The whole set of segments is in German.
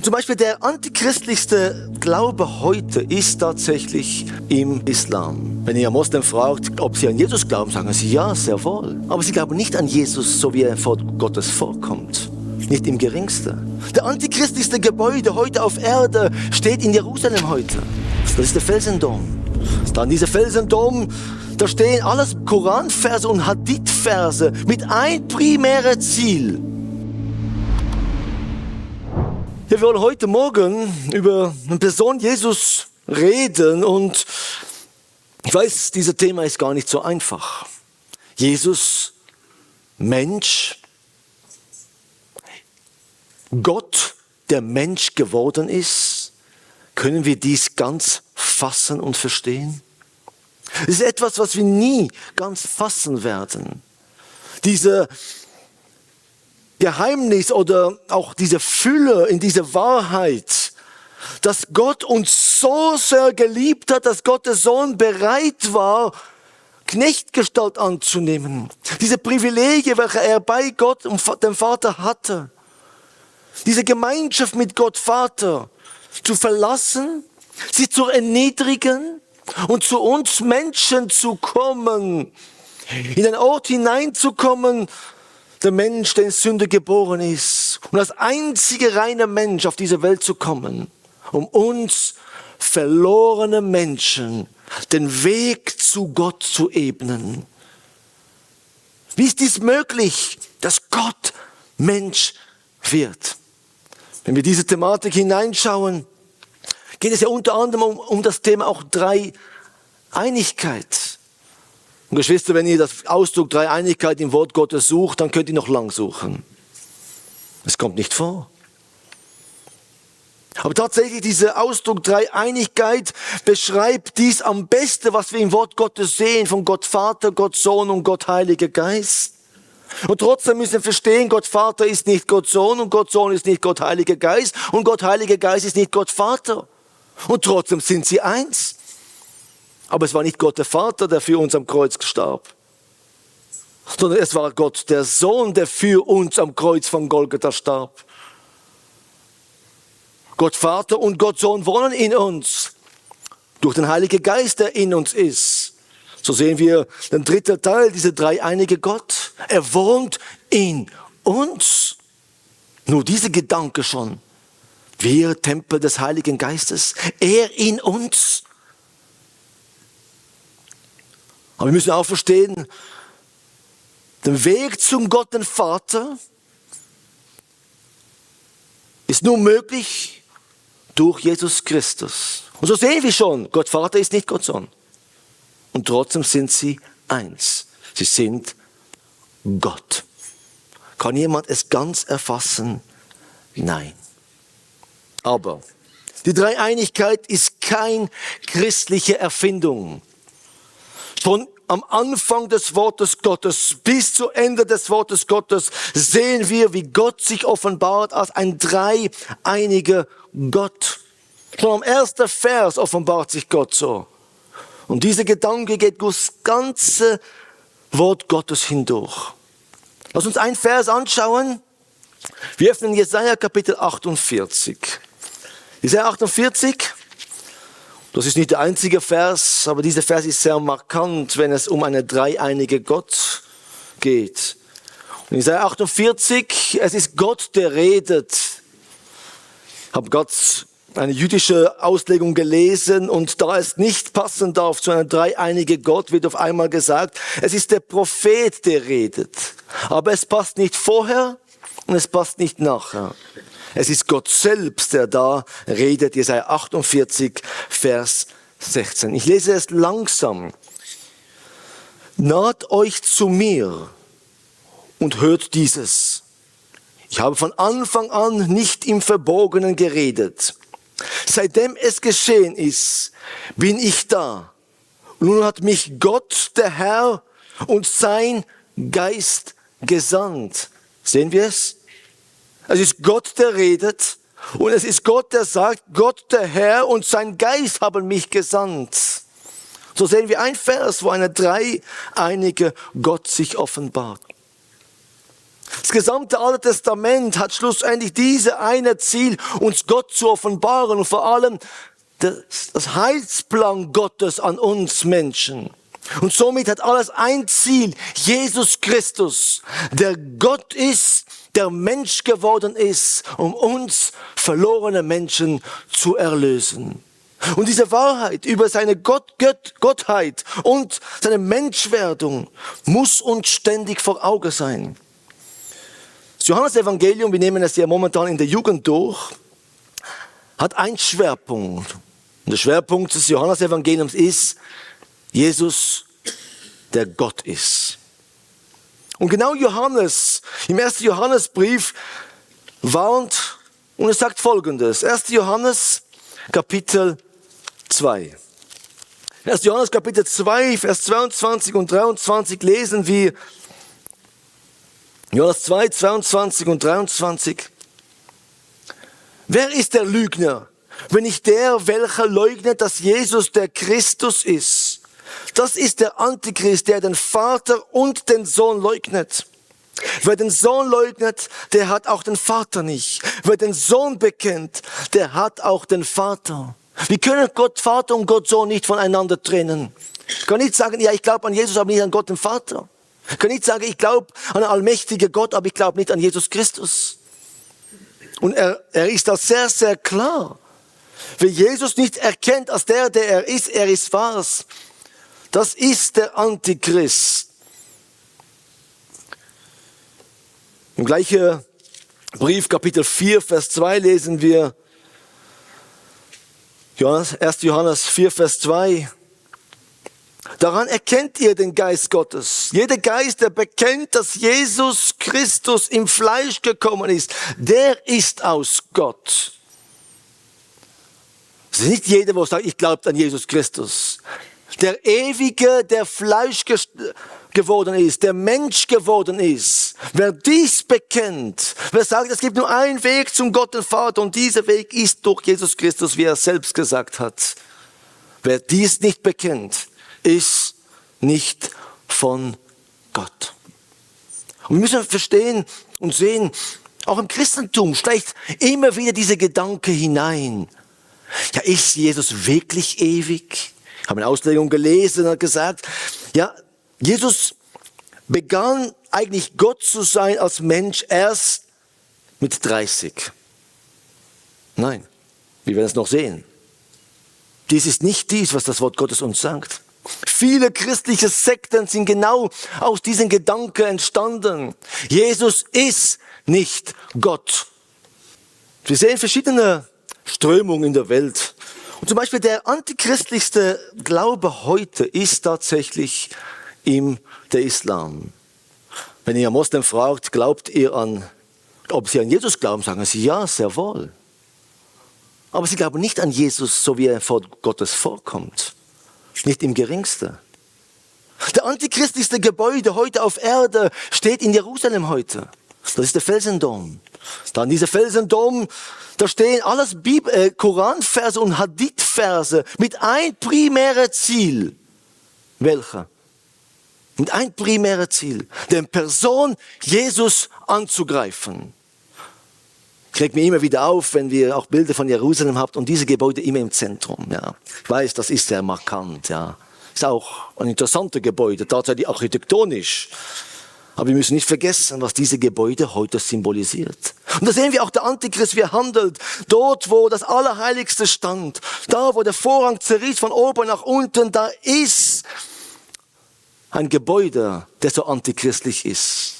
Zum Beispiel der antichristlichste Glaube heute ist tatsächlich im Islam. Wenn ihr Moslem fragt, ob sie an Jesus glauben, sagen sie ja, sehr wohl. Aber sie glauben nicht an Jesus, so wie er vor Gottes vorkommt. Nicht im Geringsten. Der antichristlichste Gebäude heute auf Erde steht in Jerusalem heute. Das ist der Felsendom. Dann dieser Felsendom, da stehen alles Koranverse und Hadithverse mit ein primäres Ziel. Wir wollen heute Morgen über eine Person Jesus reden und ich weiß, dieses Thema ist gar nicht so einfach. Jesus, Mensch, Gott, der Mensch geworden ist, können wir dies ganz fassen und verstehen? Es ist etwas, was wir nie ganz fassen werden. Diese Geheimnis oder auch diese Fülle in dieser Wahrheit, dass Gott uns so sehr geliebt hat, dass Gottes Sohn bereit war, Knechtgestalt anzunehmen. Diese Privilegien, welche er bei Gott und dem Vater hatte. Diese Gemeinschaft mit Gott Vater zu verlassen, sie zu erniedrigen und zu uns Menschen zu kommen, in einen Ort hineinzukommen, der Mensch, der in Sünde geboren ist, und als einziger reiner Mensch auf diese Welt zu kommen, um uns verlorene Menschen den Weg zu Gott zu ebnen. Wie ist dies möglich, dass Gott Mensch wird? Wenn wir diese Thematik hineinschauen, geht es ja unter anderem um das Thema auch Dreieinigkeit. Und Geschwister, wenn ihr das Ausdruck Dreieinigkeit im Wort Gottes sucht, dann könnt ihr noch lang suchen. Es kommt nicht vor. Aber tatsächlich dieser Ausdruck Dreieinigkeit beschreibt dies am besten, was wir im Wort Gottes sehen, von Gott Vater, Gott Sohn und Gott Heiliger Geist. Und trotzdem müssen wir verstehen, Gott Vater ist nicht Gott Sohn und Gott Sohn ist nicht Gott Heiliger Geist und Gott Heiliger Geist ist nicht Gott Vater. Und trotzdem sind sie eins. Aber es war nicht Gott der Vater, der für uns am Kreuz starb, sondern es war Gott der Sohn, der für uns am Kreuz von Golgatha starb. Gott Vater und Gott Sohn wohnen in uns, durch den Heiligen Geist, der in uns ist. So sehen wir den dritten Teil, dieser dreieinige Gott. Er wohnt in uns. Nur dieser Gedanke schon. Wir Tempel des Heiligen Geistes. Er in uns. Aber wir müssen auch verstehen, der Weg zum Gott, den Vater, ist nur möglich durch Jesus Christus. Und so sehen wir schon, Gott Vater ist nicht Gott Sohn. Und trotzdem sind sie eins. Sie sind Gott. Kann jemand es ganz erfassen? Nein. Aber die Dreieinigkeit ist keine christliche Erfindung. Schon am Anfang des Wortes Gottes bis zu Ende des Wortes Gottes sehen wir, wie Gott sich offenbart als ein dreieiniger Gott. Schon am ersten Vers offenbart sich Gott so. Und dieser Gedanke geht durch das ganze Wort Gottes hindurch. Lass uns einen Vers anschauen. Wir öffnen Jesaja Kapitel 48. Jesaja 48. Das ist nicht der einzige Vers, aber dieser Vers ist sehr markant, wenn es um einen dreieinigen Gott geht. In Jesaja 48, es ist Gott, der redet. Ich habe Gott eine jüdische Auslegung gelesen und da es nicht passen darf zu einem dreieinigen Gott, wird auf einmal gesagt, es ist der Prophet, der redet. Aber es passt nicht vorher und es passt nicht nachher. Es ist Gott selbst, der da redet, Jesaja 48, Vers 16. Ich lese es langsam. Naht euch zu mir und hört dieses. Ich habe von Anfang an nicht im Verborgenen geredet. Seitdem es geschehen ist, bin ich da. Nun hat mich Gott, der Herr, und sein Geist gesandt. Sehen wir es? Es ist Gott, der redet. Und es ist Gott, der sagt, Gott, der Herr, und sein Geist haben mich gesandt. So sehen wir ein Vers, wo ein dreieinige Gott sich offenbart. Das gesamte Alte Testament hat schlussendlich diese eine Ziel, uns Gott zu offenbaren und vor allem das Heilsplan Gottes an uns Menschen. Und somit hat alles ein Ziel, Jesus Christus, der Gott ist, der Mensch geworden ist, um uns verlorene Menschen zu erlösen. Und diese Wahrheit über seine Gottheit und seine Menschwerdung muss uns ständig vor Augen sein. Das Johannesevangelium, wir nehmen es ja momentan in der Jugend durch, hat einen Schwerpunkt. Und der Schwerpunkt des Johannesevangeliums ist Jesus, der Gott ist. Und genau Johannes, im 1. Johannesbrief, warnt und es sagt Folgendes. 1. Johannes, Kapitel 2. 1. Johannes, Kapitel 2, Vers 22 und 23 lesen wir, Johannes 2, 22 und 23. Wer ist der Lügner, wenn nicht der, welcher leugnet, dass Jesus der Christus ist? Das ist der Antichrist, der den Vater und den Sohn leugnet. Wer den Sohn leugnet, der hat auch den Vater nicht. Wer den Sohn bekennt, der hat auch den Vater. Wir können Gott Vater und Gott Sohn nicht voneinander trennen. Ich kann nicht sagen, ja, ich glaube an Jesus, aber nicht an Gott den Vater. Ich kann nicht sagen, ich glaube an den allmächtigen Gott, aber ich glaube nicht an Jesus Christus. Und er ist da sehr, sehr klar. Wer Jesus nicht erkennt als der er ist was. Das ist der Antichrist. Im gleichen Brief, Kapitel 4, Vers 2 lesen wir, 1. Johannes 4, Vers 2. Daran erkennt ihr den Geist Gottes. Jeder Geist, der bekennt, dass Jesus Christus im Fleisch gekommen ist, der ist aus Gott. Es ist nicht jeder, der sagt, ich glaube an Jesus Christus. Der Ewige, der Fleisch geworden ist, der Mensch geworden ist. Wer dies bekennt, wer sagt, es gibt nur einen Weg zum Gott den Vater und dieser Weg ist durch Jesus Christus, wie er selbst gesagt hat. Wer dies nicht bekennt, ist nicht von Gott. Und wir müssen verstehen und sehen, auch im Christentum schleicht immer wieder dieser Gedanke hinein. Ja, ist Jesus wirklich ewig? Ich habe eine Auslegung gelesen und hat gesagt, ja, Jesus begann eigentlich Gott zu sein als Mensch erst mit 30. Nein, wir werden es noch sehen. Dies ist nicht dies, was das Wort Gottes uns sagt. Viele christliche Sekten sind genau aus diesem Gedanken entstanden. Jesus ist nicht Gott. Wir sehen verschiedene Strömungen in der Welt. Und zum Beispiel der antichristlichste Glaube heute ist tatsächlich der Islam. Wenn ihr Moslem fragt, glaubt ihr ob sie an Jesus glauben, sagen sie ja, sehr wohl. Aber sie glauben nicht an Jesus, so wie er vor Gottes vorkommt. Nicht im Geringsten. Der antichristlichste Gebäude heute auf Erde steht in Jerusalem heute. Das ist der Felsendom. Da an diesem Felsendom, da stehen alles Koranverse und Hadithverse mit ein primäres Ziel. Welcher? Mit ein primäres Ziel, den Person Jesus anzugreifen. Ich reg mir immer wieder auf, wenn wir auch Bilder von Jerusalem habt und diese Gebäude immer im Zentrum. Ja. Ich weiß, das ist sehr markant. Ja. Ist auch ein interessantes Gebäude, tatsächlich architektonisch. Aber wir müssen nicht vergessen, was diese Gebäude heute symbolisiert. Und da sehen wir auch der Antichrist, wie er handelt. Dort, wo das Allerheiligste stand, da, wo der Vorhang zerriss von oben nach unten, da ist ein Gebäude, der so antichristlich ist.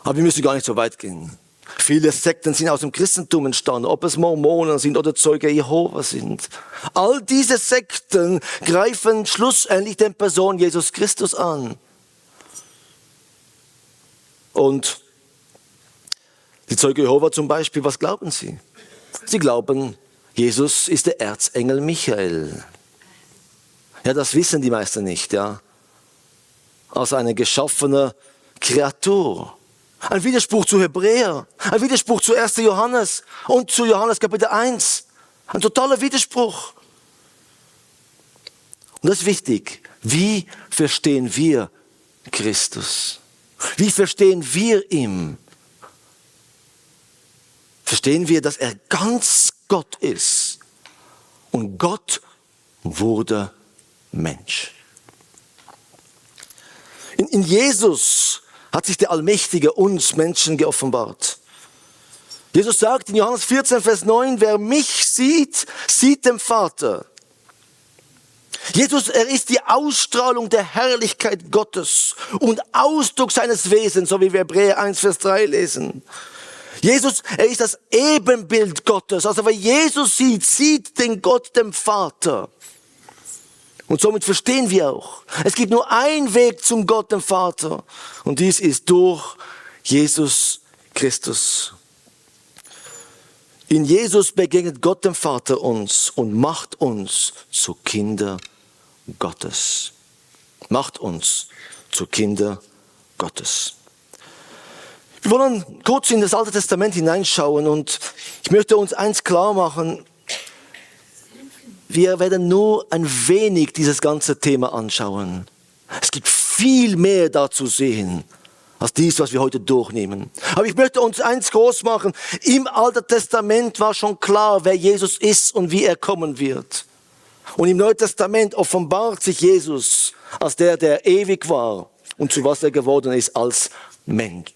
Aber wir müssen gar nicht so weit gehen. Viele Sekten sind aus dem Christentum entstanden, ob es Mormonen sind oder Zeuge Jehovas sind. All diese Sekten greifen schlussendlich den Person Jesus Christus an. Und die Zeuge Jehova zum Beispiel, was glauben sie? Sie glauben, Jesus ist der Erzengel Michael. Ja, das wissen die meisten nicht, ja. Als eine geschaffene Kreatur. Ein Widerspruch zu Hebräer, ein Widerspruch zu 1. Johannes und zu Johannes Kapitel 1. Ein totaler Widerspruch. Und das ist wichtig. Wie verstehen wir Christus? Wie verstehen wir ihn? Verstehen wir, dass er ganz Gott ist und Gott wurde Mensch. In Jesus hat sich der Allmächtige uns Menschen geoffenbart. Jesus sagt in Johannes 14, Vers 9, wer mich sieht, sieht den Vater. Jesus, er ist die Ausstrahlung der Herrlichkeit Gottes und Ausdruck seines Wesens, so wie wir Hebräer 1, Vers 3 lesen. Jesus, er ist das Ebenbild Gottes. Also wer Jesus sieht, sieht den Gott, den Vater. Und somit verstehen wir auch, es gibt nur einen Weg zum Gott, dem Vater. Und dies ist durch Jesus Christus. In Jesus begegnet Gott, dem Vater, uns und macht uns zu Kinder Gottes. Macht uns zu Kinder Gottes. Wir wollen kurz in das Alte Testament hineinschauen und ich möchte uns eins klar machen. Wir werden nur ein wenig dieses ganze Thema anschauen. Es gibt viel mehr da zu sehen, als dies, was wir heute durchnehmen. Aber ich möchte uns eins groß machen. Im Alten Testament war schon klar, wer Jesus ist und wie er kommen wird. Und im Neuen Testament offenbart sich Jesus als der, der ewig war und zu was er geworden ist als Mensch.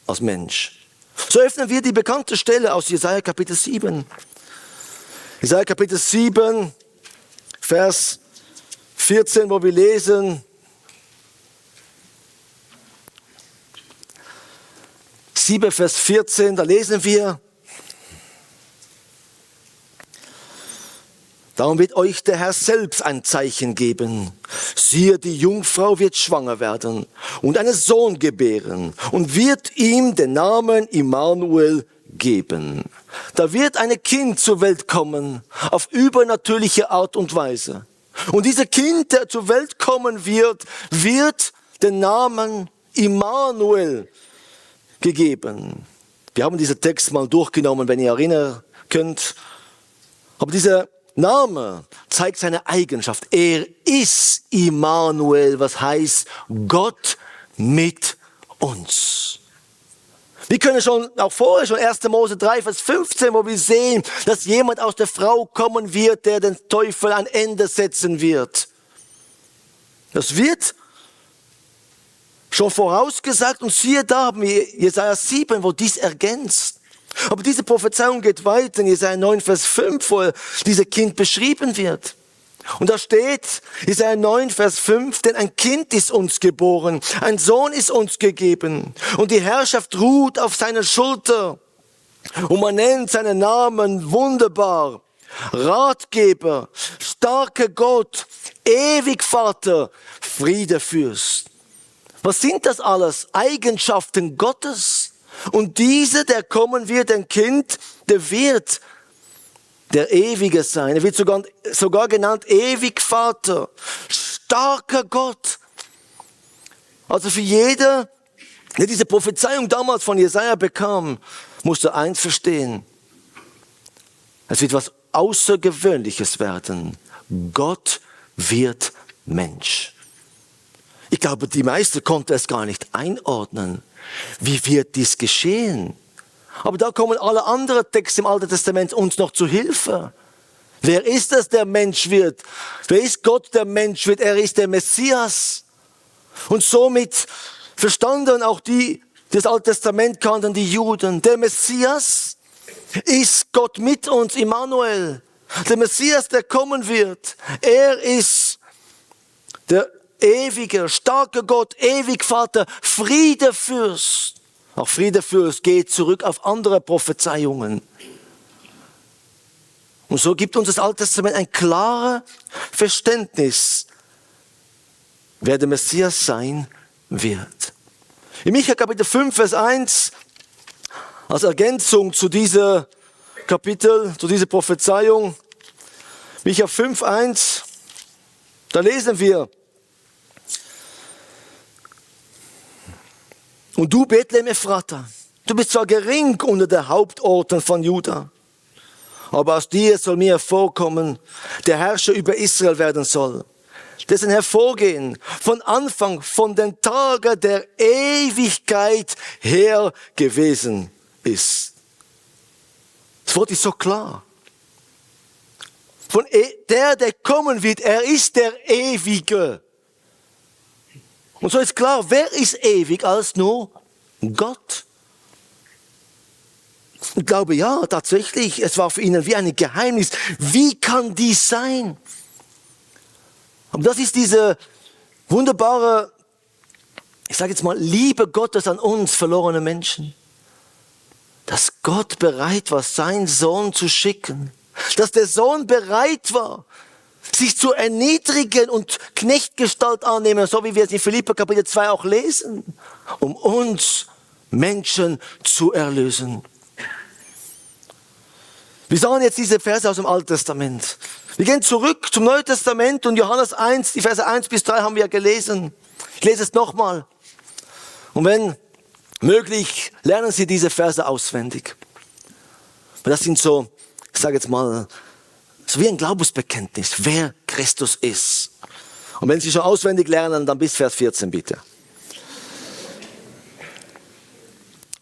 Als Mensch. So öffnen wir die bekannte Stelle aus Jesaja Kapitel 7. Jesaja Kapitel 7, Vers 14, wo wir lesen, Vers 14, da lesen wir, darum wird euch der Herr selbst ein Zeichen geben. Siehe, die Jungfrau wird schwanger werden und einen Sohn gebären und wird ihm den Namen Immanuel geben. Da wird ein Kind zur Welt kommen, auf übernatürliche Art und Weise. Und dieses Kind, der zur Welt kommen wird, wird den Namen Immanuel gegeben. Wir haben diesen Text mal durchgenommen, wenn ihr erinnern könnt. Aber dieser Name zeigt seine Eigenschaft. Er ist Immanuel, was heißt Gott mit uns. Wir können schon, auch vorher schon 1. Mose 3, Vers 15, wo wir sehen, dass jemand aus der Frau kommen wird, der den Teufel ein Ende setzen wird. Das wird schon vorausgesagt und siehe da haben wir Jesaja 7, wo dies ergänzt. Aber diese Prophezeiung geht weiter in Jesaja 9, Vers 5, wo dieses Kind beschrieben wird. Und da steht, Jesaja 9, Vers 5, denn ein Kind ist uns geboren, ein Sohn ist uns gegeben und die Herrschaft ruht auf seiner Schulter. Und man nennt seinen Namen wunderbar, Ratgeber, starker Gott, ewig Vater, Friedefürst. Was sind das alles? Eigenschaften Gottes. Und dieser, der kommen wird, ein Kind, der wird der Ewige sein. Er wird sogar genannt ewig Vater, starker Gott. Also für jeder, der diese Prophezeiung damals von Jesaja bekam, musste eins verstehen. Es wird was Außergewöhnliches werden. Gott wird Mensch. Ich glaube, die meisten konnten es gar nicht einordnen. Wie wird dies geschehen? Aber da kommen alle anderen Texte im Alten Testament uns noch zu Hilfe. Wer ist es, der Mensch wird? Wer ist Gott, der Mensch wird? Er ist der Messias. Und somit verstanden auch die das Alte Testament kannten, die Juden. Der Messias ist Gott mit uns, Immanuel. Der Messias, der kommen wird. Er ist der ewige, starke Gott, ewig Vater, Friedefürst. Auch Friedefürst geht zurück auf andere Prophezeiungen. Und so gibt uns das Alte Testament ein klares Verständnis, wer der Messias sein wird. In Micha Kapitel 5, Vers 1, als Ergänzung zu dieser Kapitel, zu dieser Prophezeiung, Micha 5, 1, da lesen wir, und du, Bethlehem Ephrata, du bist zwar gering unter den Hauptorten von Juda, aber aus dir soll mir hervorkommen, der Herrscher über Israel werden soll. dessen Hervorgehen von Anfang, von den Tagen der Ewigkeit her gewesen ist. Das Wort ist so klar. Von der kommen wird, er ist der Ewige. Und so ist klar, wer ist ewig als nur Gott? Ich glaube, ja, tatsächlich, es war für ihn wie ein Geheimnis. Wie kann dies sein? Aber das ist diese wunderbare, ich sage jetzt mal, Liebe Gottes an uns verlorene Menschen. Dass Gott bereit war, seinen Sohn zu schicken. Dass der Sohn bereit war, sich zu erniedrigen und Knechtgestalt annehmen, so wie wir es in Philipper Kapitel 2 auch lesen, um uns Menschen zu erlösen. Wir sahen jetzt diese Verse aus dem Alten Testament. Wir gehen zurück zum Neuen Testament und Johannes 1, die Verse 1 bis 3 haben wir gelesen. Ich lese es nochmal. Und wenn möglich, lernen Sie diese Verse auswendig. Das sind so, ich sage jetzt mal, so wie ein Glaubensbekenntnis, wer Christus ist. Und wenn Sie schon auswendig lernen, dann bis Vers 14 bitte.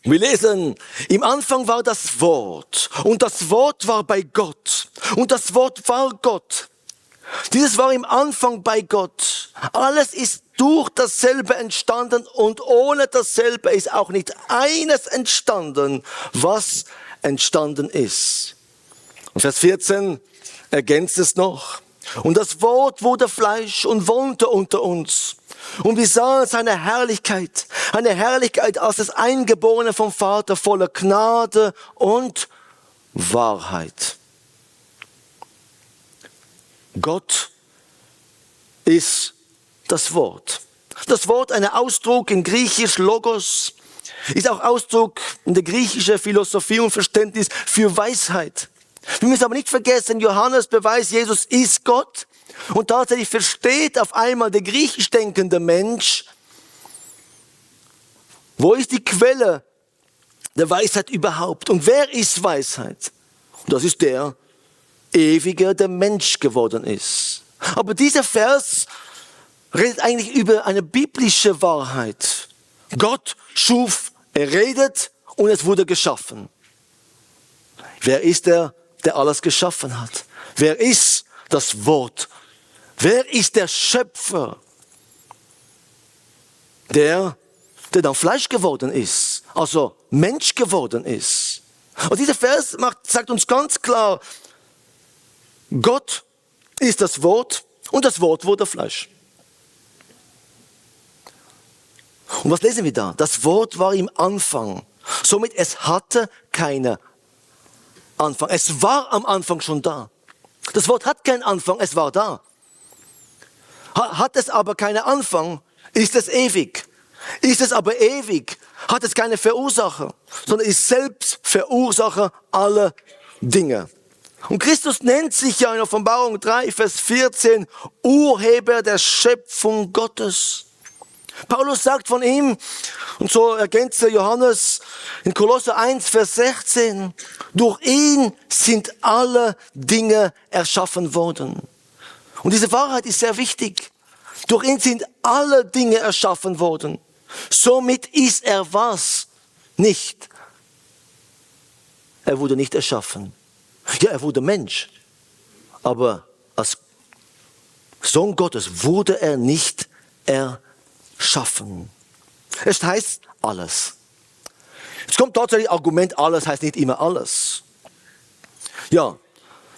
Wir lesen, im Anfang war das Wort und das Wort war bei Gott und das Wort war Gott. Dieses war im Anfang bei Gott. Alles ist durch dasselbe entstanden und ohne dasselbe ist auch nicht eines entstanden, was entstanden ist. Und Vers 14 ergänzt es noch. Und das Wort wurde Fleisch und wohnte unter uns. Und wir sahen seine Herrlichkeit, eine Herrlichkeit als das Eingeborene vom Vater, voller Gnade und Wahrheit. Gott ist das Wort. Das Wort, ein Ausdruck in Griechisch, Logos, ist auch Ausdruck in der griechischen Philosophie und Verständnis für Weisheit. Wir müssen aber nicht vergessen, Johannes beweist, Jesus ist Gott. Und tatsächlich versteht auf einmal der griechisch denkende Mensch, wo ist die Quelle der Weisheit überhaupt? Und wer ist Weisheit? Und das ist der Ewige, der Mensch geworden ist. Aber dieser Vers redet eigentlich über eine biblische Wahrheit. Gott schuf, er redet und es wurde geschaffen. Wer ist der alles geschaffen hat? Wer ist das Wort? Wer ist der Schöpfer, der dann Fleisch geworden ist, also Mensch geworden ist? Und dieser Vers sagt uns ganz klar, Gott ist das Wort und das Wort wurde Fleisch. Und was lesen wir da? Das Wort war im Anfang, somit es hatte keine Anfang. Es war am Anfang schon da. Das Wort hat keinen Anfang, es war da. Hat es aber keinen Anfang, ist es ewig. Ist es aber ewig, hat es keine Verursacher, sondern ist selbst Verursacher aller Dinge. Und Christus nennt sich ja in Offenbarung 3, Vers 14, Urheber der Schöpfung Gottes. Paulus sagt von ihm, und so ergänzt Johannes in Kolosser 1, Vers 16, durch ihn sind alle Dinge erschaffen worden. Und diese Wahrheit ist sehr wichtig. Durch ihn sind alle Dinge erschaffen worden. Somit ist er was? Nicht. Er wurde nicht erschaffen. Ja, er wurde Mensch. Aber als Sohn Gottes wurde er nicht erschaffen. Es heißt alles. Es kommt tatsächlich Argument, alles heißt nicht immer alles. Ja,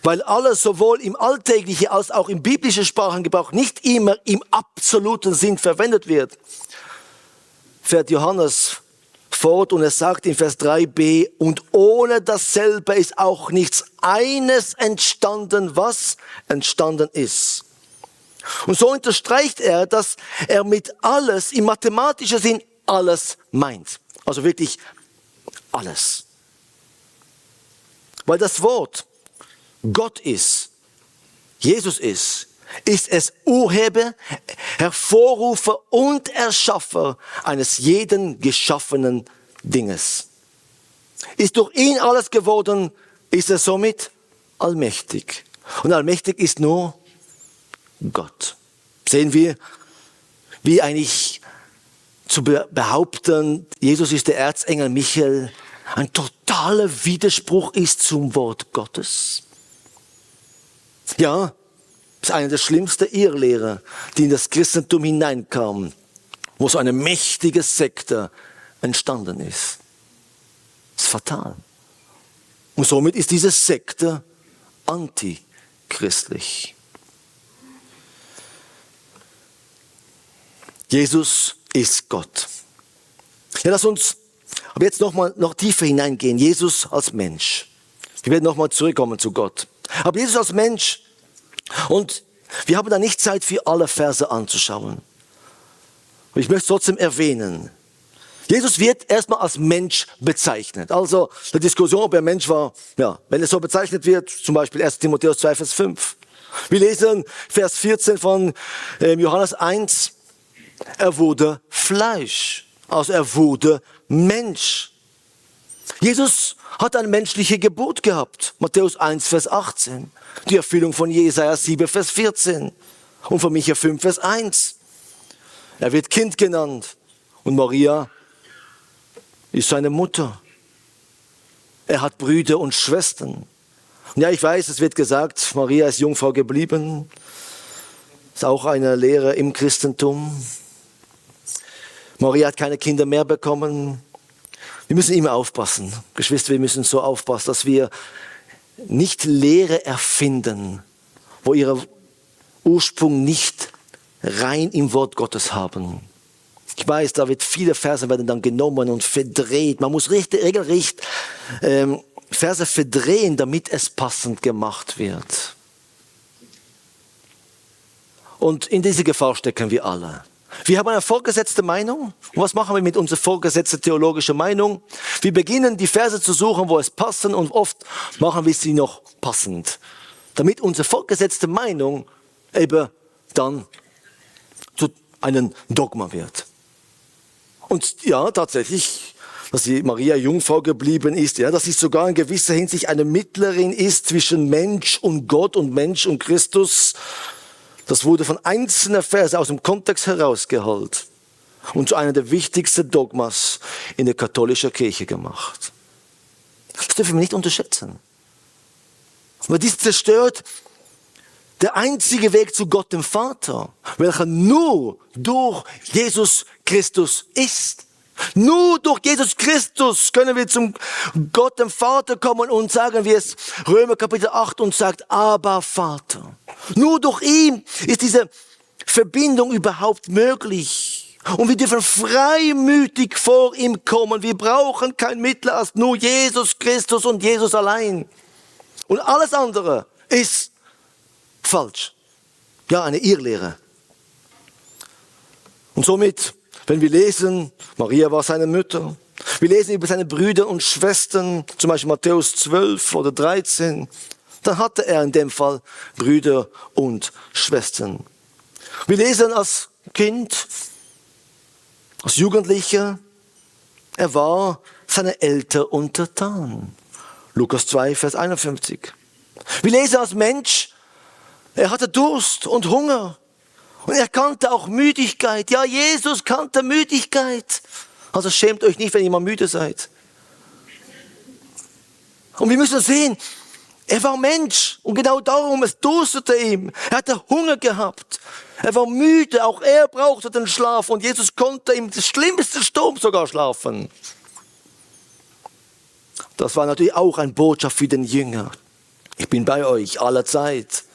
weil alles sowohl im alltäglichen als auch im biblischen Sprachengebrauch nicht immer im absoluten Sinn verwendet wird, fährt Johannes fort und er sagt in Vers 3b, und ohne dasselbe ist auch nichts eines entstanden, was entstanden ist. Und so unterstreicht er, dass er mit alles im mathematischen Sinn alles meint. Also wirklich alles. Weil das Wort Gott ist, Jesus ist es Urheber, Hervorrufer und Erschaffer eines jeden geschaffenen Dinges. Ist durch ihn alles geworden, ist er somit allmächtig. Und allmächtig ist nur Gott. sehen wir, wie eigentlich zu behaupten, Jesus ist der Erzengel Michael, ein totaler Widerspruch ist zum Wort Gottes. Ja, das ist eine der schlimmsten Irrlehrer, die in das Christentum hineinkamen, wo so eine mächtige Sekte entstanden ist. Das ist fatal. Und somit ist diese Sekte antichristlich. Jesus ist Gott. Ja, lass uns aber jetzt noch tiefer hineingehen. Jesus als Mensch. Wir werden nochmal zurückkommen zu Gott. Aber Jesus als Mensch. Und wir haben da nicht Zeit, für alle Verse anzuschauen. Aber ich möchte es trotzdem erwähnen. Jesus wird erstmal als Mensch bezeichnet. Also die Diskussion, ob er Mensch war, ja, wenn es so bezeichnet wird, zum Beispiel 1. Timotheus 2, Vers 5. Wir lesen Vers 14 von Johannes 1. Er wurde Fleisch, also er wurde Mensch. Jesus hat eine menschliche Geburt gehabt. Matthäus 1, Vers 18. Die Erfüllung von Jesaja 7, Vers 14. Und von Micha 5, Vers 1. Er wird Kind genannt. Und Maria ist seine Mutter. Er hat Brüder und Schwestern. Und ja, ich weiß, es wird gesagt, Maria ist Jungfrau geblieben. Ist auch eine Lehre im Christentum. Maria hat keine Kinder mehr bekommen. Wir müssen immer aufpassen. Geschwister, wir müssen so aufpassen, dass wir nicht Lehre erfinden, wo ihr Ursprung nicht rein im Wort Gottes haben. Ich weiß, da wird viele Verse werden dann genommen und verdreht. Man muss regelrecht Verse verdrehen, damit es passend gemacht wird. Und in diese Gefahr stecken wir alle. Wir haben eine vorgesetzte Meinung. Und was machen wir mit unserer vorgesetzten theologischen Meinung? Wir beginnen, die Verse zu suchen, wo es passen, und oft machen wir sie noch passend. Damit unsere vorgesetzte Meinung eben dann zu einem Dogma wird. Und ja, tatsächlich, dass die Maria Jungfrau geblieben ist, ja, dass sie sogar in gewisser Hinsicht eine Mittlerin ist zwischen Mensch und Gott und Mensch und Christus. Das wurde von einzelnen Versen aus dem Kontext herausgeholt und zu einer der wichtigsten Dogmas in der katholischen Kirche gemacht. Das dürfen wir nicht unterschätzen. Weil dies zerstört der einzige Weg zu Gott dem Vater, welcher nur durch Jesus Christus ist. Nur durch Jesus Christus können wir zum Gott dem Vater kommen und sagen, wie es Römer Kapitel 8 uns sagt, aber Vater. Nur durch ihn ist diese Verbindung überhaupt möglich. Und wir dürfen freimütig vor ihm kommen. Wir brauchen kein Mittler als nur Jesus Christus und Jesus allein. Und alles andere ist falsch. Ja, eine Irrlehre. Und somit, wenn wir lesen, Maria war seine Mutter, wir lesen über seine Brüder und Schwestern, zum Beispiel Matthäus 12 oder 13, dann hatte er in dem Fall Brüder und Schwestern. Wir lesen als Kind, als Jugendlicher, er war seine Eltern untertan. Lukas 2, Vers 51. Wir lesen als Mensch, er hatte Durst und Hunger. Und er kannte auch Müdigkeit. Ja, Jesus kannte Müdigkeit. Also schämt euch nicht, wenn ihr mal müde seid. Und wir müssen sehen, er war Mensch. Und genau darum, es durstete ihm. Er hatte Hunger gehabt. Er war müde. Auch er brauchte den Schlaf. Und Jesus konnte im schlimmsten Sturm sogar schlafen. Das war natürlich auch eine Botschaft für den Jünger. Ich bin bei euch alle Zeit.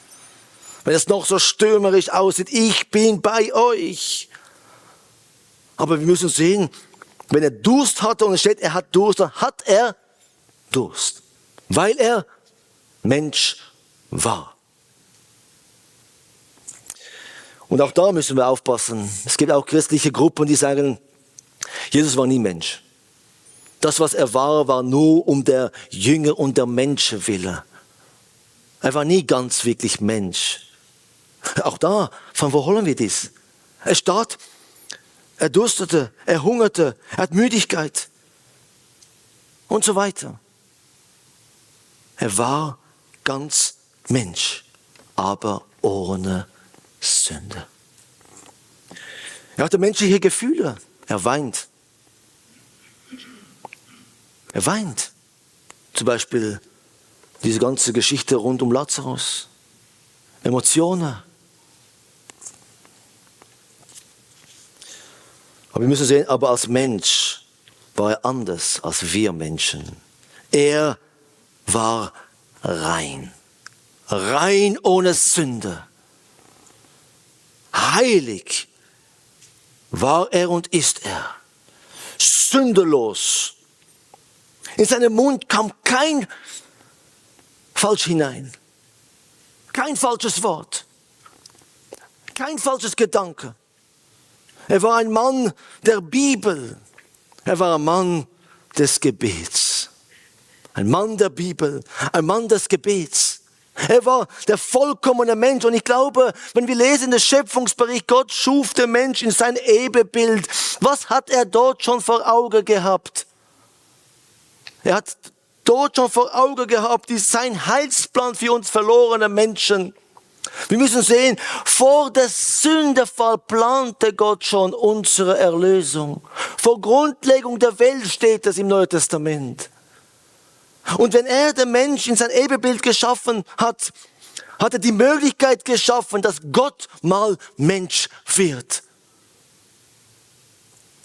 Wenn es noch so stürmerisch aussieht, ich bin bei euch. Aber wir müssen sehen, wenn er Durst hatte und es steht, er hat Durst, dann hat er Durst. Weil er Mensch war. Und auch da müssen wir aufpassen. Es gibt auch christliche Gruppen, die sagen, Jesus war nie Mensch. Das, was er war, war nur um der Jünger und der Menschen willen. Er war nie ganz wirklich Mensch. Auch da, von wo holen wir dies? Er starrt, er durstete, er hungerte, er hat Müdigkeit und so weiter. Er war ganz Mensch, aber ohne Sünde. Er hatte menschliche Gefühle. Er weint. Er weint. Zum Beispiel diese ganze Geschichte rund um Lazarus. Emotionen. Aber wir müssen sehen, aber als Mensch war er anders als wir Menschen. Er war rein. Rein ohne Sünde. Heilig war er und ist er. Sündelos. In seinen Mund kam kein Falsch hinein. Kein falsches Wort. Kein falsches Gedanke. Er war ein Mann der Bibel. Er war ein Mann des Gebets. Ein Mann der Bibel. Ein Mann des Gebets. Er war der vollkommene Mensch. Und ich glaube, wenn wir lesen in den Schöpfungsbericht, Gott schuf den Mensch in sein Ebenbild. Was hat er dort schon vor Augen gehabt? Er hat dort schon vor Augen gehabt, sein Heilsplan für uns verlorene Menschen. Wir müssen sehen, vor der Sündefall plante Gott schon unsere Erlösung. Vor Grundlegung der Welt steht es im Neuen Testament. Und wenn er den Menschen in sein Ebenbild geschaffen hat, hat er die Möglichkeit geschaffen, dass Gott mal Mensch wird,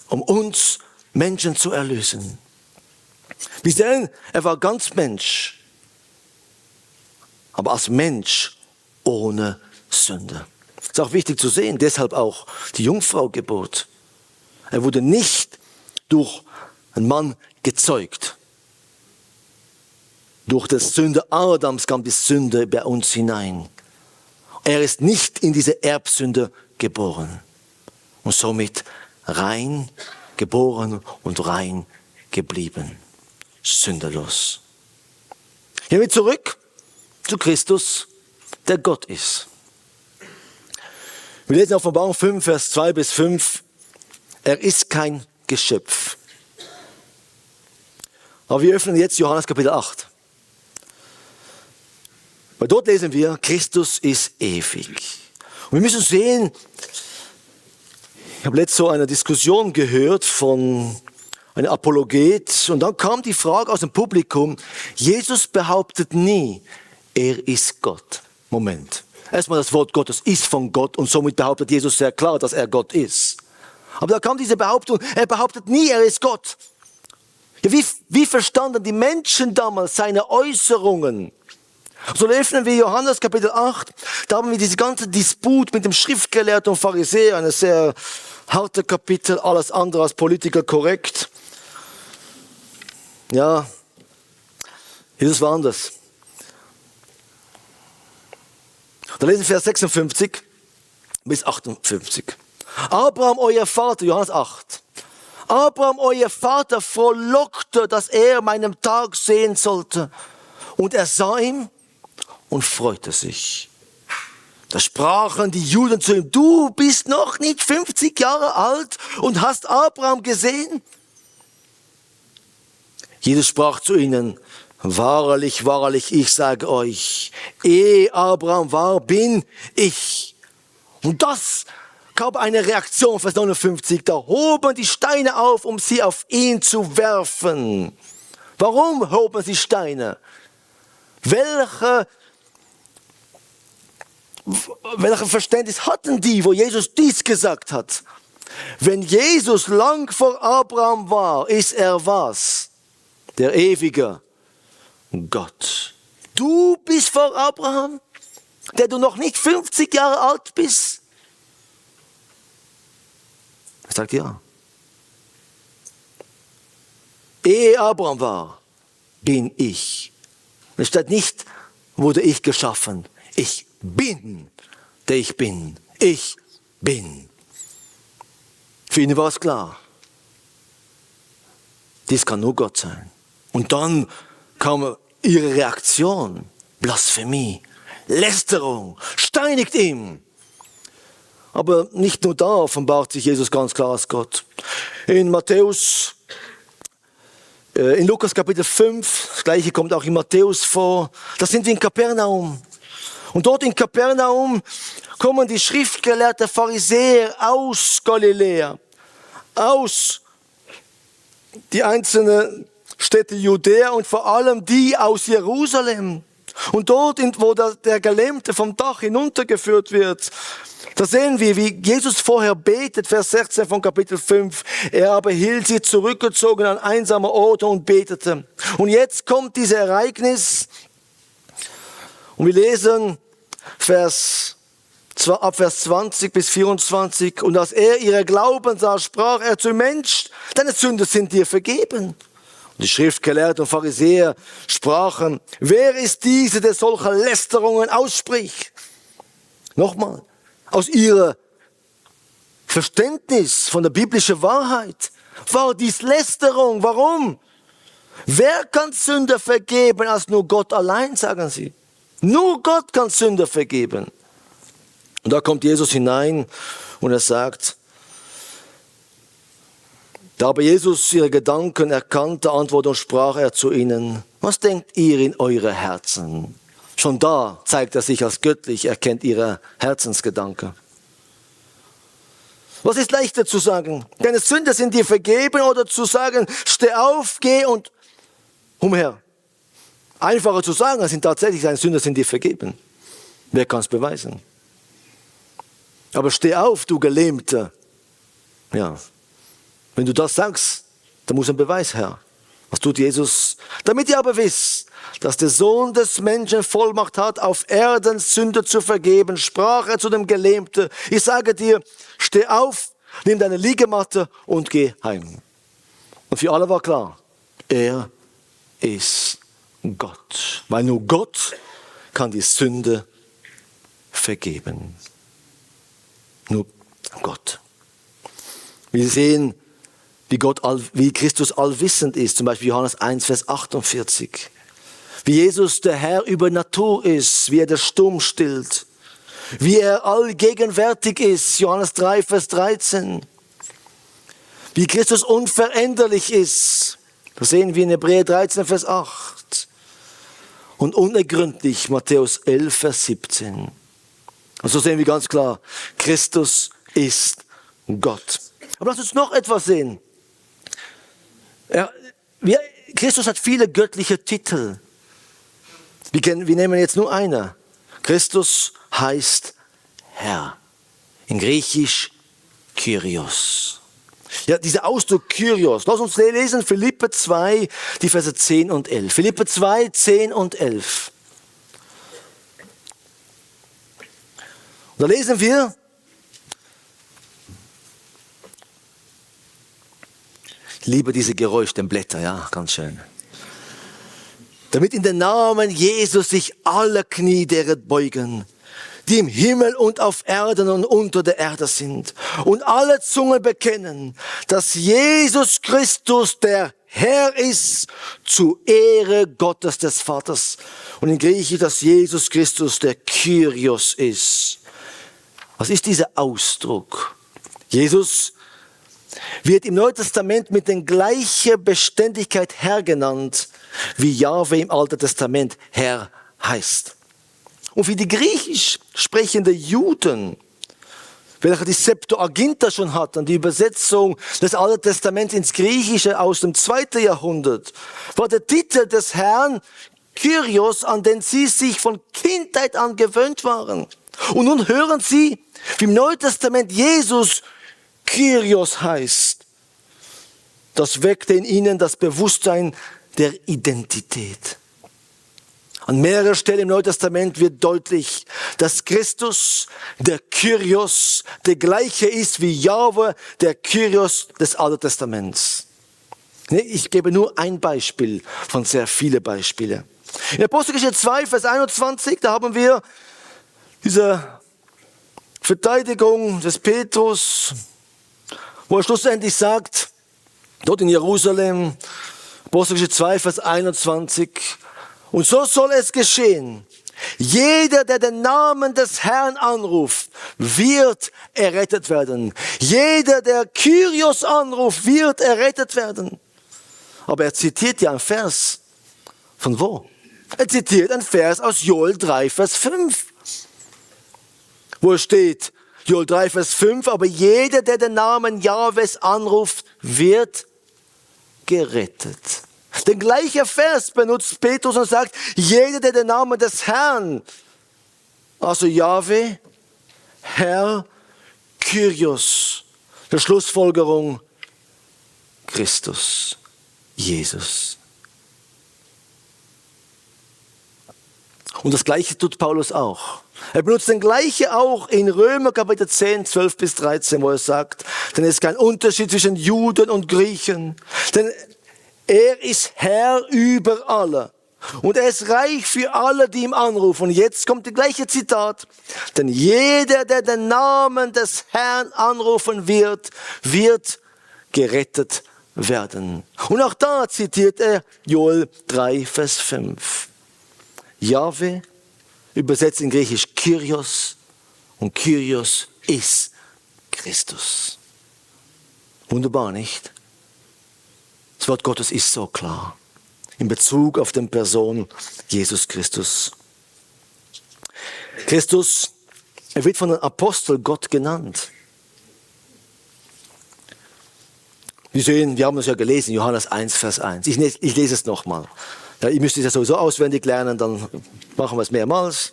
um uns Menschen zu erlösen. Wir sehen, er war ganz Mensch, aber als Mensch ohne Sünde. Das ist auch wichtig zu sehen, deshalb auch die Jungfraugeburt. Er wurde nicht durch einen Mann gezeugt. Durch die Sünde Adams kam die Sünde bei uns hinein. Er ist nicht in diese Erbsünde geboren und somit rein geboren und rein geblieben. Sünderlos. Gehen wir zurück zu Christus, der Gott ist. Wir lesen in Offenbarung 5, Vers 2 bis 5. Er ist kein Geschöpf. Aber wir öffnen jetzt Johannes Kapitel 8. Weil dort lesen wir, Christus ist ewig. Und wir müssen sehen, ich habe letztens so eine Diskussion gehört von einem Apologet und dann kam die Frage aus dem Publikum, Jesus behauptet nie, er ist Gott. Moment. Erstmal das Wort Gottes ist von Gott und somit behauptet Jesus sehr klar, dass er Gott ist. Aber da kam diese Behauptung, er behauptet nie, er ist Gott. Ja, wie verstanden die Menschen damals seine Äußerungen? So öffnen wir Johannes Kapitel 8, da haben wir diese ganze Disput mit dem Schriftgelehrten und Pharisäer, eine sehr harte Kapitel, alles andere als political korrekt. Ja, Jesus war anders. Da lesen wir Vers 56 bis 58. Abraham, euer Vater, Johannes 8. Abraham, euer Vater, frohlockte, dass er meinen Tag sehen sollte. Und er sah ihn und freute sich. Da sprachen die Juden zu ihm, du bist noch nicht 50 Jahre alt und hast Abraham gesehen? Jesus sprach zu ihnen, wahrlich, wahrlich, ich sage euch, ehe Abraham war, bin ich. Und das gab eine Reaktion, Vers 59, da hoben die Steine auf, um sie auf ihn zu werfen. Warum hoben sie Steine? Welches Verständnis hatten die, wo Jesus dies gesagt hat? Wenn Jesus lang vor Abraham war, ist er was? Der ewige Gott. Du bist vor Abraham, der du noch nicht 50 Jahre alt bist? Er sagt ja. Ehe Abraham war, bin ich. Es steht nicht, wurde ich geschaffen. Ich bin, der ich bin. Ich bin. Für ihn war es klar. Dies kann nur Gott sein. Und dann kam ihre Reaktion. Blasphemie, Lästerung, steinigt ihn. Aber nicht nur da offenbart sich Jesus ganz klar als Gott. In Lukas Kapitel 5, das gleiche kommt auch in Matthäus vor, da sind wir in Kapernaum. Und dort in Kapernaum kommen die schriftgelehrten Pharisäer aus Galiläa, aus die einzelnen Städte Judäa und vor allem die aus Jerusalem. Und dort, wo der Gelähmte vom Dach hinuntergeführt wird, da sehen wir, wie Jesus vorher betet, Vers 16 von Kapitel 5. Er aber hielt sie zurückgezogen an einsamer Orte und betete. Und jetzt kommt dieses Ereignis und wir lesen ab Vers 20 bis 24. Und als er ihre Glauben sah, sprach er zu Mensch, deine Sünden sind dir vergeben. Und die Schriftgelehrten und Pharisäer sprachen, wer ist diese, der solche Lästerungen ausspricht? Nochmal, aus ihrer Verständnis von der biblischen Wahrheit war dies Lästerung. Warum? Wer kann Sünder vergeben als nur Gott allein, sagen sie. Nur Gott kann Sünder vergeben. Und da kommt Jesus hinein und er sagt, da aber Jesus ihre Gedanken erkannte, antwortete und sprach er zu ihnen, was denkt ihr in eure Herzen? Schon da zeigt er sich als göttlich, er kennt ihre Herzensgedanken. Was ist leichter zu sagen? Deine Sünden sind dir vergeben oder zu sagen, steh auf, geh und umher. Einfacher zu sagen, als sind tatsächlich deine Sünden sind dir vergeben. Wer kann es beweisen? Aber steh auf, du Gelähmter. Ja. Wenn du das sagst, dann muss ein Beweis her. Was tut Jesus? Damit ihr aber wisst, dass der Sohn des Menschen Vollmacht hat, auf Erden Sünde zu vergeben, sprach er zu dem Gelähmten, ich sage dir, steh auf, nimm deine Liegematte und geh heim. Und für alle war klar, er ist Gott. Weil nur Gott kann die Sünde vergeben. Nur Gott. Wir sehen, wie Christus allwissend ist, zum Beispiel Johannes 1, Vers 48. Wie Jesus der Herr über Natur ist, wie er den Sturm stillt. Wie er allgegenwärtig ist, Johannes 3, Vers 13. Wie Christus unveränderlich ist, das sehen wir in Hebräer 13, Vers 8. Und unergründlich, Matthäus 11, Vers 17. Und so sehen wir ganz klar, Christus ist Gott. Aber lass uns noch etwas sehen. Christus hat viele göttliche Titel. Wir nehmen jetzt nur einen. Christus heißt Herr. In Griechisch Kyrios. Ja, dieser Ausdruck Kyrios. Lass uns lesen, Philipper 2, die Verse 10 und 11. Philipper 2, 10 und 11. Und da lesen wir, ich liebe diese geräuschten Blätter, ja, ganz schön. Damit in den Namen Jesus sich alle Knie derer beugen, die im Himmel und auf Erden und unter der Erde sind. Und alle Zungen bekennen, dass Jesus Christus der Herr ist, zu Ehre Gottes des Vaters. Und in Griechisch, dass Jesus Christus der Kyrios ist. Was ist dieser Ausdruck? Jesus wird im Neuen Testament mit der gleichen Beständigkeit Herr genannt, wie Jahwe im Alten Testament Herr heißt. Und für die griechisch sprechenden Juden, welche die Septuaginta schon hatten, die Übersetzung des Alten Testaments ins Griechische aus dem 2. Jahrhundert, war der Titel des Herrn Kyrios, an den sie sich von Kindheit an gewöhnt waren. Und nun hören sie, wie im Neuen Testament Jesus Kyrios heißt. Das weckte in ihnen das Bewusstsein der Identität. An mehreren Stellen im Neuen Testament wird deutlich, dass Christus, der Kyrios, der gleiche ist wie Jahwe, der Kyrios des Alten Testaments. Ich gebe nur ein Beispiel von sehr vielen Beispielen. In Apostelgeschichte 2, Vers 21, da haben wir diese Verteidigung des Petrus, wo er schlussendlich sagt, dort in Jerusalem, Apostelgeschichte 2, Vers 21, und so soll es geschehen. Jeder, der den Namen des Herrn anruft, wird errettet werden. Jeder, der Kyrios anruft, wird errettet werden. Aber er zitiert ja einen Vers. Von wo? Er zitiert einen Vers aus Joel 3, Vers 5. wo es steht, Joel 3, Vers 5, aber jeder, der den Namen Jahwes anruft, wird gerettet. Den gleichen Vers benutzt Petrus und sagt, jeder, der den Namen des Herrn, also Jahwe, Herr, Kyrios, der Schlussfolgerung, Christus, Jesus. Und das Gleiche tut Paulus auch. Er benutzt den Gleiche auch in Römer Kapitel 10, 12 bis 13, wo er sagt, denn es ist kein Unterschied zwischen Juden und Griechen, denn er ist Herr über alle. Und er ist reich für alle, die ihm anrufen. Und jetzt kommt das gleiche Zitat. Denn jeder, der den Namen des Herrn anrufen wird, wird gerettet werden. Und auch da zitiert er Joel 3, Vers 5. Jahwe, übersetzt in Griechisch Kyrios. Und Kyrios ist Christus. Wunderbar, nicht? Das Wort Gottes ist so klar. In Bezug auf die Person Jesus Christus. Christus, er wird von den Aposteln Gott genannt. Wir sehen, wir haben es ja gelesen, Johannes 1, Vers 1. Ich lese es nochmal. Ja, ihr müsst es ja sowieso auswendig lernen, dann machen wir es mehrmals.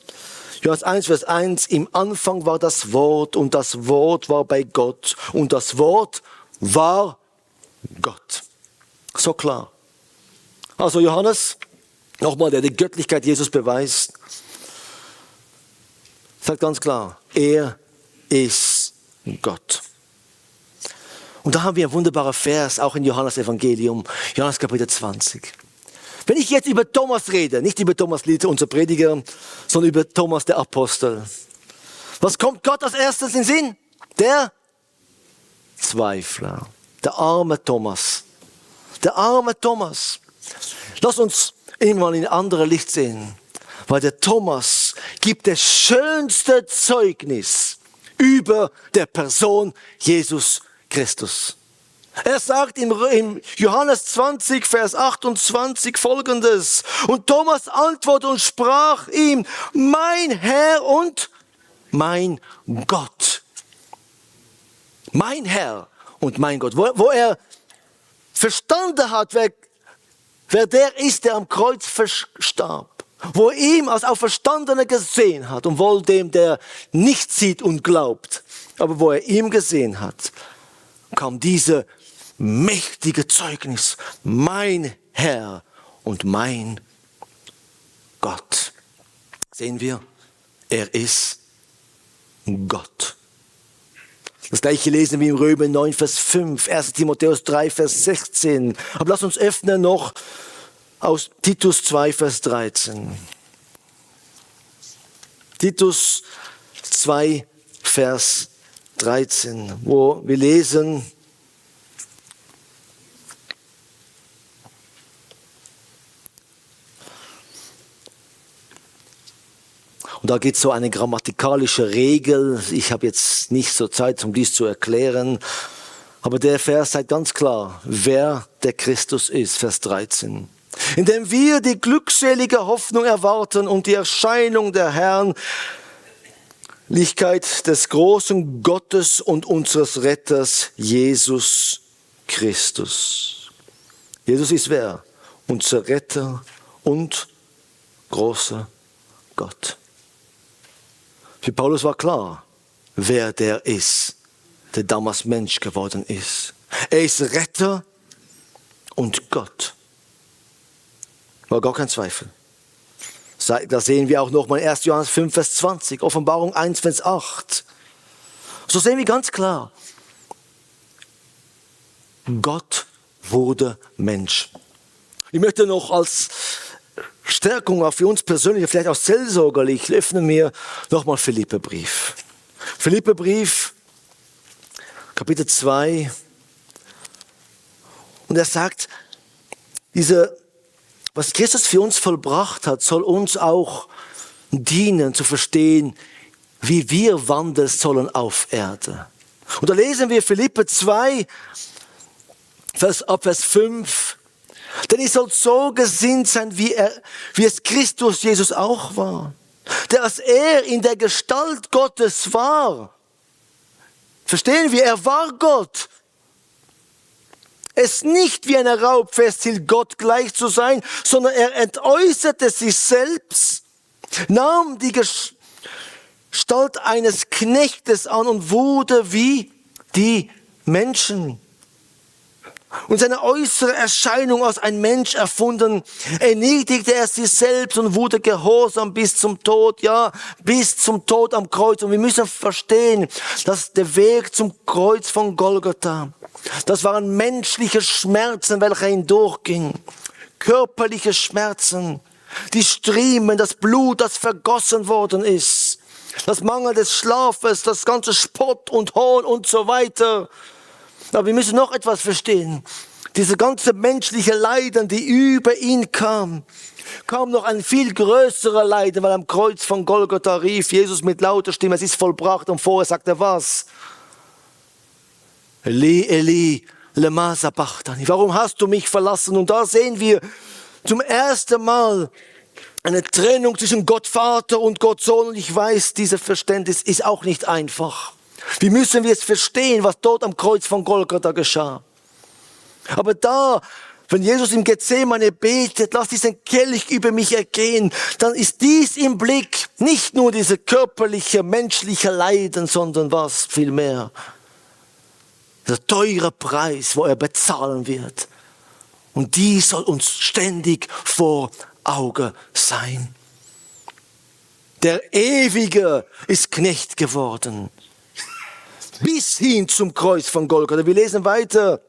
Johannes 1, Vers 1. Im Anfang war das Wort und das Wort war bei Gott und das Wort war Gott. So klar. Also Johannes, nochmal, der die Göttlichkeit Jesus beweist, sagt ganz klar, er ist Gott. Und da haben wir einen wunderbaren Vers, auch in Johannes Evangelium, Johannes Kapitel 20. Wenn ich jetzt über Thomas rede, nicht über Thomas Liether, unser Prediger, sondern über Thomas, der Apostel. Was kommt Gott als erstes in den Sinn? Der Zweifler, der arme Thomas. Der arme Thomas. Lass uns ihn mal in ein anderes Licht sehen. Weil der Thomas gibt das schönste Zeugnis über der Person Jesus Christus. Er sagt in Johannes 20, Vers 28 folgendes. Und Thomas antwortete und sprach ihm, mein Herr und mein Gott. Mein Herr und mein Gott. Wo er verstanden hat, wer der ist, der am Kreuz verstarb. Wo er ihm als Auferstandener gesehen hat und wohl dem, der nicht sieht und glaubt. Aber wo er ihm gesehen hat, kam diese mächtige Zeugnis. Mein Herr und mein Gott. Sehen wir, er ist Gott. Das gleiche lesen wir in Römer 9, Vers 5, 1. Timotheus 3, Vers 16. Aber lass uns öffnen noch aus Titus 2, Vers 13. Titus 2, Vers 13, wo wir lesen, und da geht es so eine grammatikalische Regel. Ich habe jetzt nicht so Zeit, um dies zu erklären. Aber der Vers sagt ganz klar, wer der Christus ist. Vers 13. Indem wir die glückselige Hoffnung erwarten und die Erscheinung der Herrlichkeit des großen Gottes und unseres Retters, Jesus Christus. Jesus ist wer? Unser Retter und großer Gott. Für Paulus war klar, wer der ist, der damals Mensch geworden ist. Er ist Retter und Gott. War gar kein Zweifel. Das sehen wir auch nochmal in 1. Johannes 5, Vers 20, Offenbarung 1, Vers 8. So sehen wir ganz klar, Gott wurde Mensch. Ich möchte noch als Stärkung auch für uns persönlich, vielleicht auch seelsorgerlich, öffnen wir nochmal Philipperbrief. Philipperbrief, Kapitel 2. Und er sagt, was Christus für uns vollbracht hat, soll uns auch dienen, zu verstehen, wie wir wandeln sollen auf Erde. Und da lesen wir Philipper 2, Vers 5. Denn ihr sollt so gesinnt sein, wie es Christus Jesus auch war. dass er in der Gestalt Gottes war. Verstehen wir, er war Gott. Es nicht wie eine Raub festhielt, Gott gleich zu sein, sondern er entäußerte sich selbst, nahm die Gestalt eines Knechtes an und wurde wie die Menschen. Und seine äußere Erscheinung als ein Mensch erfunden, erniedrigte er sich selbst und wurde gehorsam bis zum Tod, ja, bis zum Tod am Kreuz. Und wir müssen verstehen, dass der Weg zum Kreuz von Golgatha, das waren menschliche Schmerzen, welche hindurchgingen, körperliche Schmerzen, die Striemen, das Blut, das vergossen worden ist, das Mangel des Schlafes, das ganze Spott und Hohn und so weiter. Aber wir müssen noch etwas verstehen. Diese ganze menschliche Leiden, die über ihn kam noch ein viel größerer Leiden, weil am Kreuz von Golgatha rief Jesus mit lauter Stimme, es ist vollbracht. Und vorher sagt er was? Eli, Eli, lema sabachthani. Warum hast du mich verlassen? Und da sehen wir zum ersten Mal eine Trennung zwischen Gott Vater und Gott Sohn. Und ich weiß, dieses Verständnis ist auch nicht einfach. Wie müssen wir jetzt verstehen, was dort am Kreuz von Golgatha geschah? Aber da, wenn Jesus im Gethsemane betet, lass diesen Kelch über mich ergehen, dann ist dies im Blick nicht nur diese körperliche, menschliche Leiden, sondern was viel mehr. Der teure Preis, wo er bezahlen wird. Und dies soll uns ständig vor Augen sein. Der Ewige ist Knecht geworden. Bis hin zum Kreuz von Golgatha. Wir lesen weiter.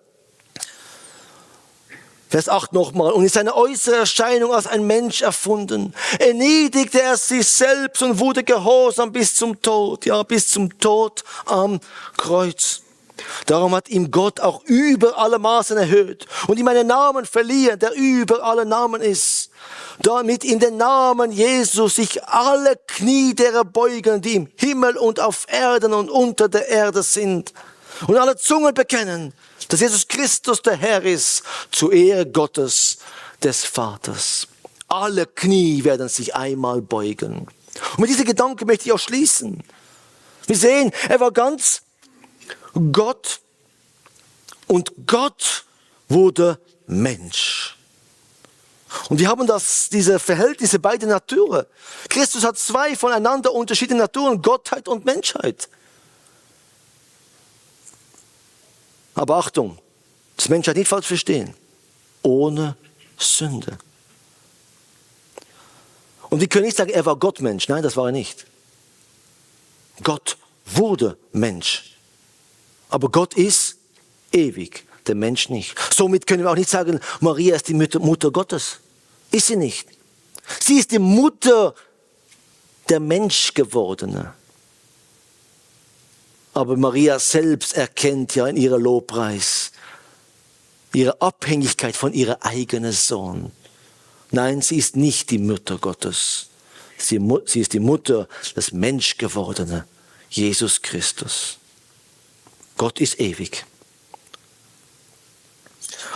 Vers 8 nochmal. Und in seiner äußeren Erscheinung als ein Mensch erfunden, erniedrigte er sich selbst und wurde gehorsam bis zum Tod. Ja, bis zum Tod am Kreuz. Darum hat ihm Gott auch über alle Maßen erhöht und ihm einen Namen verliehen, der über alle Namen ist. Damit in den Namen Jesus sich alle Knie derer beugen, die im Himmel und auf Erden und unter der Erde sind. Und alle Zungen bekennen, dass Jesus Christus der Herr ist, zur Ehre Gottes, des Vaters. Alle Knie werden sich einmal beugen. Und mit diesem Gedanken möchte ich auch schließen. Wir sehen, er war ganz Gott und Gott wurde Mensch. Und wir haben diese Verhältnisse beider Naturen. Christus hat zwei voneinander unterschiedliche Naturen, Gottheit und Menschheit. Aber Achtung, das Menschheit nicht falsch verstehen. Ohne Sünde. Und wir können nicht sagen, er war Gottmensch. Nein, das war er nicht. Gott wurde Mensch. Aber Gott ist ewig, der Mensch nicht. Somit können wir auch nicht sagen, Maria ist die Mutter Gottes. Ist sie nicht. Sie ist die Mutter der Menschgewordene. Aber Maria selbst erkennt ja in ihrer Lobpreis ihre Abhängigkeit von ihrem eigenen Sohn. Nein, sie ist nicht die Mutter Gottes. Sie ist die Mutter des Menschgewordenen, Jesus Christus. Gott ist ewig.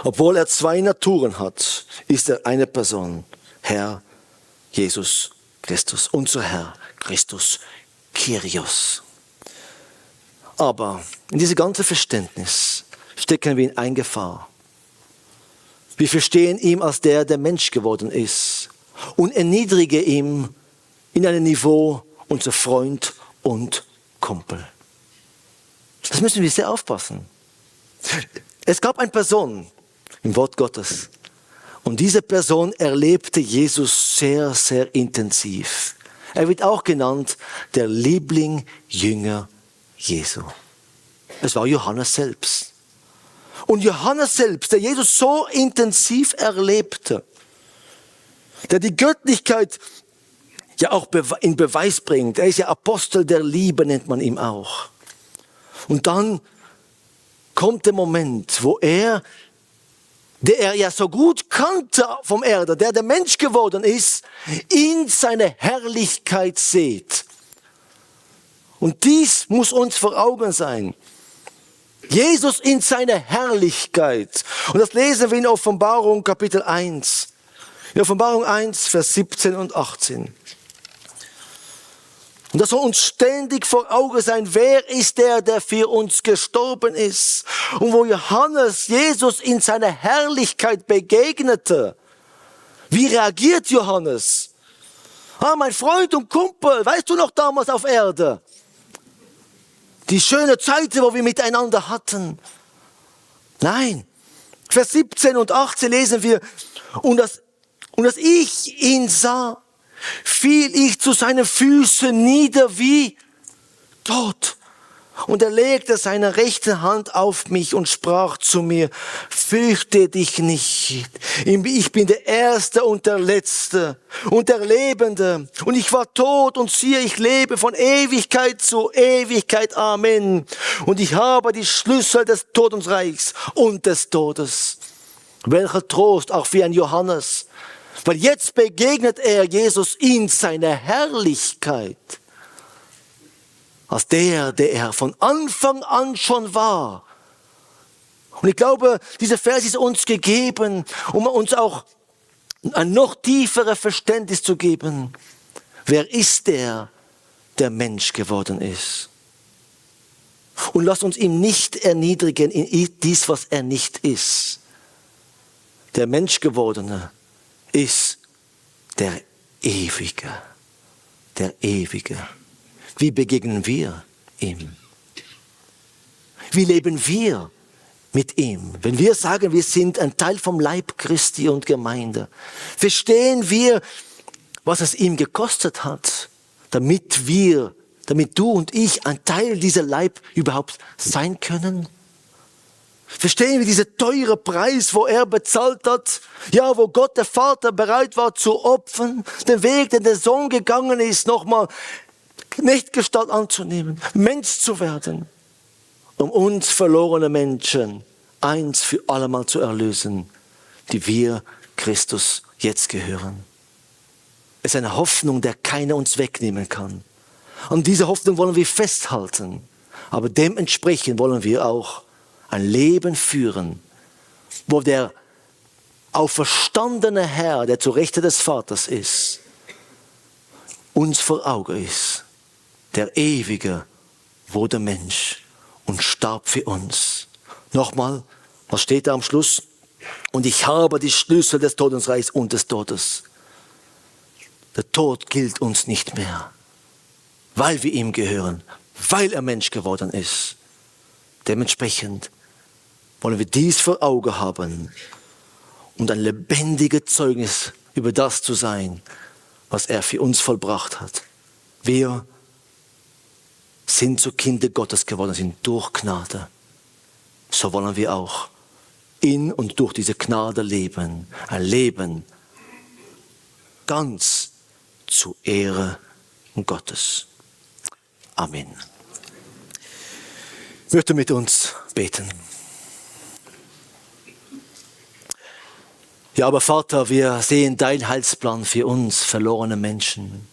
Obwohl er zwei Naturen hat, ist er eine Person, Herr Jesus Christus, unser Herr Christus Kyrios. Aber in diesem ganzen Verständnis stecken wir in eine Gefahr. Wir verstehen ihn als der Mensch geworden ist und erniedrigen ihn in einem Niveau, unser Freund und Kumpel. Das müssen wir sehr aufpassen. Es gab eine Person im Wort Gottes und diese Person erlebte Jesus sehr, sehr intensiv. Er wird auch genannt der Lieblingsjünger Jesu. Es war Johannes selbst. Und Johannes selbst, der Jesus so intensiv erlebte, der die Göttlichkeit ja auch in Beweis bringt. Er ist ja Apostel der Liebe, nennt man ihn auch. Und dann kommt der Moment, wo der er ja so gut kannte vom Erde, der Mensch geworden ist, in seine Herrlichkeit sieht. Und dies muss uns vor Augen sein. Jesus in seiner Herrlichkeit. Und das lesen wir in Offenbarung Kapitel 1. In Offenbarung 1, Vers 17 und 18. Und das soll uns ständig vor Augen sein. Wer ist der für uns gestorben ist? Und wo Johannes Jesus in seiner Herrlichkeit begegnete, wie reagiert Johannes? Mein Freund und Kumpel, weißt du noch damals auf Erde? Die schöne Zeit, wo wir miteinander hatten. Nein. Vers 17 und 18 lesen wir, und als ich ihn sah, fiel ich zu seinen Füßen nieder wie tot. Und er legte seine rechte Hand auf mich und sprach zu mir, fürchte dich nicht. Ich bin der Erste und der Letzte und der Lebende. Und ich war tot und siehe, ich lebe von Ewigkeit zu Ewigkeit. Amen. Und ich habe die Schlüssel des Todesreichs und des Todes. Welcher Trost auch für ein Johannes. Weil jetzt begegnet er Jesus in seiner Herrlichkeit. Als der er von Anfang an schon war. Und ich glaube, dieser Vers ist uns gegeben, um uns auch ein noch tieferes Verständnis zu geben. Wer ist der Mensch geworden ist? Und lasst uns ihm nicht erniedrigen in dies, was er nicht ist. Der Menschgewordene ist der Ewige. Der Ewige. Wie begegnen wir ihm? Wie leben wir mit ihm? Wenn wir sagen, wir sind ein Teil vom Leib Christi und Gemeinde, verstehen wir, was es ihm gekostet hat, damit du und ich ein Teil dieser Leib überhaupt sein können? Verstehen wir diesen teuren Preis, wo er bezahlt hat? Ja, wo Gott der Vater bereit war zu opfern, den Weg, den der Sohn gegangen ist, nochmal Knechtgestalt anzunehmen, Mensch zu werden, um uns verlorene Menschen eins für allemal zu erlösen, die wir Christus jetzt gehören. Es ist eine Hoffnung, der keiner uns wegnehmen kann. An dieser Hoffnung wollen wir festhalten, aber dementsprechend wollen wir auch ein Leben führen, wo der auferstandene Herr, der zur Rechte des Vaters ist, uns vor Augen ist. Der Ewige wurde Mensch und starb für uns. Nochmal, was steht da am Schluss? Und ich habe die Schlüssel des Todesreichs und des Todes. Der Tod gilt uns nicht mehr, weil wir ihm gehören, weil er Mensch geworden ist. Dementsprechend wollen wir dies vor Augen haben und ein lebendiges Zeugnis über das zu sein, was er für uns vollbracht hat. Wir sind zu Kinder Gottes geworden, sind durch Gnade. So wollen wir auch in und durch diese Gnade leben. Ein Leben ganz zur Ehre Gottes. Amen. Ich möchte mit uns beten. Ja, aber Vater, wir sehen dein Heilsplan für uns verlorene Menschen.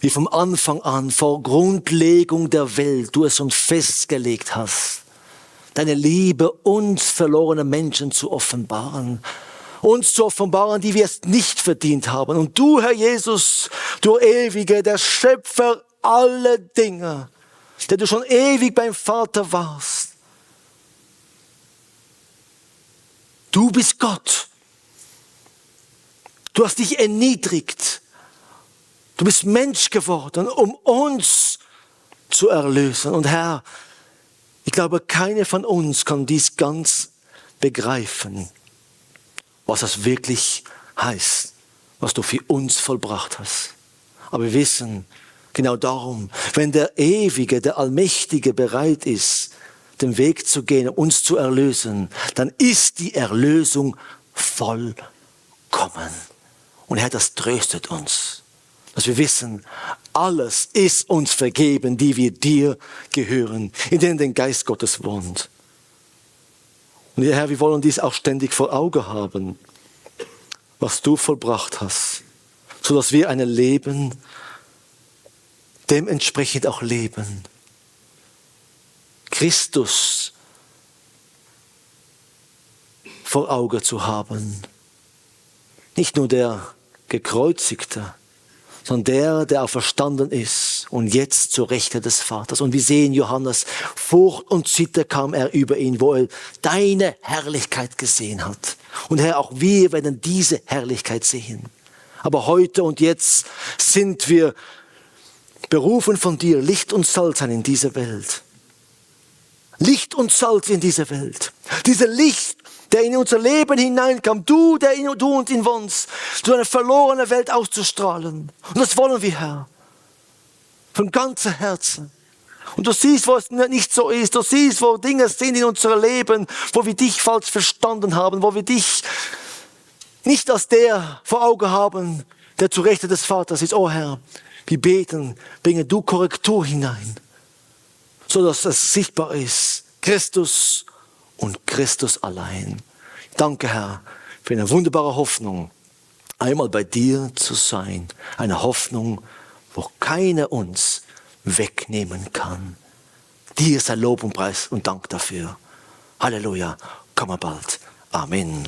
Wie vom Anfang an, vor Grundlegung der Welt, du es uns festgelegt hast, deine Liebe uns verlorene Menschen zu offenbaren. Uns zu offenbaren, die wir es nicht verdient haben. Und du, Herr Jesus, du Ewige, der Schöpfer aller Dinge, der du schon ewig beim Vater warst. Du bist Gott. Du hast dich erniedrigt. Du bist Mensch geworden, um uns zu erlösen. Und Herr, ich glaube, keiner von uns kann dies ganz begreifen, was das wirklich heißt, was du für uns vollbracht hast. Aber wir wissen genau darum, wenn der Ewige, der Allmächtige bereit ist, den Weg zu gehen, uns zu erlösen, dann ist die Erlösung vollkommen. Und Herr, das tröstet uns. Dass wir wissen, alles ist uns vergeben, die wir dir gehören, in denen der Geist Gottes wohnt. Und Herr, wir wollen dies auch ständig vor Augen haben, was du vollbracht hast, sodass wir ein Leben dementsprechend auch leben. Christus vor Augen zu haben. Nicht nur der Gekreuzigte, sondern der auferstanden ist und jetzt zur Rechte des Vaters. Und wir sehen Johannes, Furcht und Zitter kam er über ihn, wo er deine Herrlichkeit gesehen hat. Und Herr, auch wir werden diese Herrlichkeit sehen. Aber heute und jetzt sind wir berufen von dir, Licht und Salz sein in dieser Welt. Licht und Salz in dieser Welt. Dieses Licht, der in unser Leben hineinkam, du und in uns, zu einer verlorenen Welt auszustrahlen. Und das wollen wir, Herr. Von ganzem Herzen. Und du siehst, wo es nicht so ist. Du siehst, wo Dinge sind in unserem Leben, wo wir dich falsch verstanden haben, wo wir dich nicht als der vor Augen haben, der zu Rechte des Vaters ist. Oh Herr, wir beten, bringe du Korrektur hinein, sodass es sichtbar ist. Christus und Christus allein. Danke, Herr, für eine wunderbare Hoffnung, einmal bei dir zu sein. Eine Hoffnung, wo keiner uns wegnehmen kann. Dir sei Lob und Preis und Dank dafür. Halleluja, komm mal bald. Amen.